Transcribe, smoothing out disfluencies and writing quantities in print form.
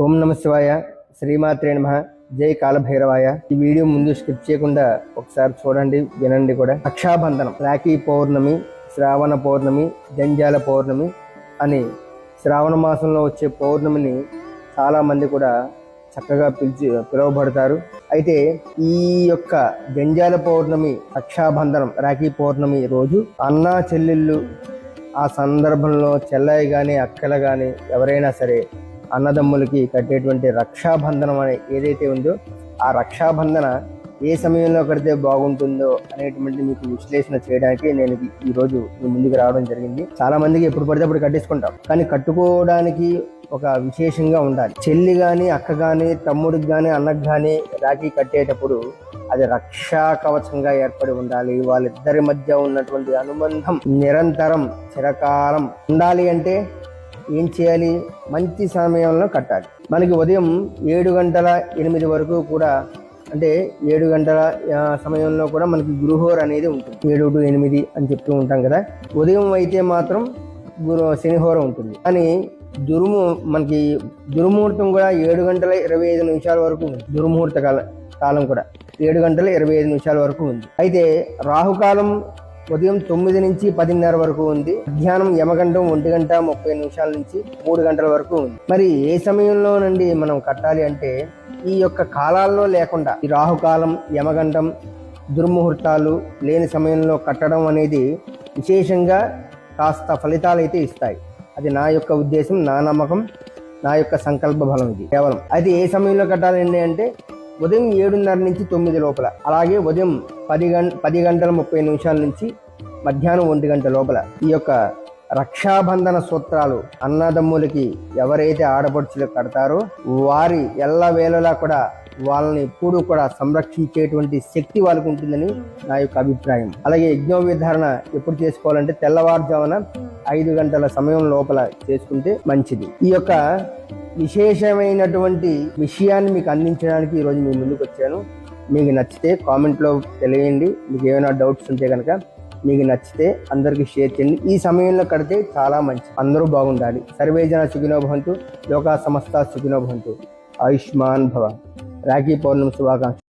ఓం నమ శివాయ, శ్రీమాత్రే నమః, జై కాలభైరవాయ. ఈ వీడియో ముందు స్కిప్ చేయకుండా ఒకసారి చూడండి, వినండి కూడా. రక్షాబంధనం, రాఖీ పౌర్ణమి, శ్రావణ పౌర్ణమి, జంజాల పౌర్ణమి అని శ్రావణ మాసంలో వచ్చే పౌర్ణమిని చాలా మంది కూడా చక్కగా పిలువబడతారు. అయితే ఈ యొక్క జంజాల పౌర్ణమి, రక్షాబంధనం, రాఖీ పౌర్ణమి రోజు అన్నా చెల్లెళ్ళు, ఆ సందర్భంలో చెల్లయ్య కానీ అక్కలు కానీ ఎవరైనా సరే అన్నదమ్ములకి కట్టేటువంటి రక్షాబంధనం అనే ఏదైతే ఉందో ఆ రక్షాబంధన ఏ సమయంలో కడితే బాగుంటుందో అనేటువంటి మీకు విశ్లేషణ చేయడానికి నేను ఈరోజు మీ ముందుకు రావడం జరిగింది. చాలా మందికి ఎప్పుడు పడితే అప్పుడు కట్టేసుకుంటాం, కానీ కట్టుకోవడానికి ఒక విశేషంగా ఉండాలి. చెల్లి కానీ అక్క కానీ తమ్ముడికి కానీ అన్నకు కానీ రాఖీ కట్టేటప్పుడు అది రక్షా కవచంగా ఏర్పడి ఉండాలి. వాళ్ళిద్దరి మధ్య ఉన్నటువంటి అనుబంధం నిరంతరం చిరకాలం ఉండాలి అంటే ఏం చేయాలి? మంచి సమయంలో కట్టాలి. మనకి ఉదయం 7:08 వరకు కూడా, అంటే 7 గంటల సమయంలో కూడా మనకి గురుహోర అనేది ఉంటుంది. 7 to 8 అని చెప్తూ ఉంటాం కదా. ఉదయం అయితే మాత్రం శనిహోర ఉంటుంది. కానీ మనకి దుర్ముహూర్తం కూడా 7:25 వరకు ఉంది. దుర్ముహూర్త కాలం కూడా 7:25 వరకు ఉంది. అయితే రాహుకాలం ఉదయం 9 నుంచి 10:30 వరకు ఉంది. మధ్యాహ్నం యమగండం 1:30 నుంచి 3 గంటల వరకు ఉంది. మరి ఏ సమయంలో నుండి మనం కట్టాలి అంటే ఈ యొక్క కాలాల్లో లేకుండా, ఈ రాహుకాలం, యమగండం, దుర్ముహూర్తాలు లేని సమయంలో కట్టడం అనేది విశేషంగా కాస్త ఫలితాలు అయితే ఇస్తాయి. అది నా యొక్క ఉద్దేశం, నా నమ్మకం, నా యొక్క సంకల్ప బలం ఇది కేవలం. అయితే ఏ సమయంలో కట్టాలండి అంటే ఉదయం 7:30 నుంచి 9 లోపల, అలాగే ఉదయం 10:30 నుంచి మధ్యాహ్నం 1 గంట లోపల ఈ యొక్క రక్షాబంధన సూత్రాలు అన్నదమ్ములకి ఎవరైతే ఆడపడుచులు కడతారో వారి ఎల్లవేళలా కూడా వాళ్ళని ఎప్పుడూ కూడా సంరక్షించేటువంటి శక్తి వాళ్ళకు ఉంటుందని నా యొక్క అభిప్రాయం. అలాగే యజ్ఞోపవీతారణ ఎప్పుడు చేసుకోవాలంటే తెల్లవారుజామున 5 గంటల సమయం లోపల చేసుకుంటే మంచిది. ఈ యొక్క విశేషమైనటువంటి విషయాన్ని మీకు అందించడానికి ఈరోజు మీ ముందుకు వచ్చాను. మీకు నచ్చితే కామెంట్లో తెలియండి. మీకు ఏమైనా డౌట్స్ ఉంటే కనుక మీకు నచ్చితే అందరికీ షేర్ చేయండి. ఈ సమయంలో కడితే చాలా మంచి, అందరూ బాగుండాలి. సర్వే జన సుఖినో భవంతు, లోకా సమస్త సుఖినో భవంతు. ఆయుష్మాన్ భవ. రాఖీ పౌర్ణమి శుభాకాంక్షలు.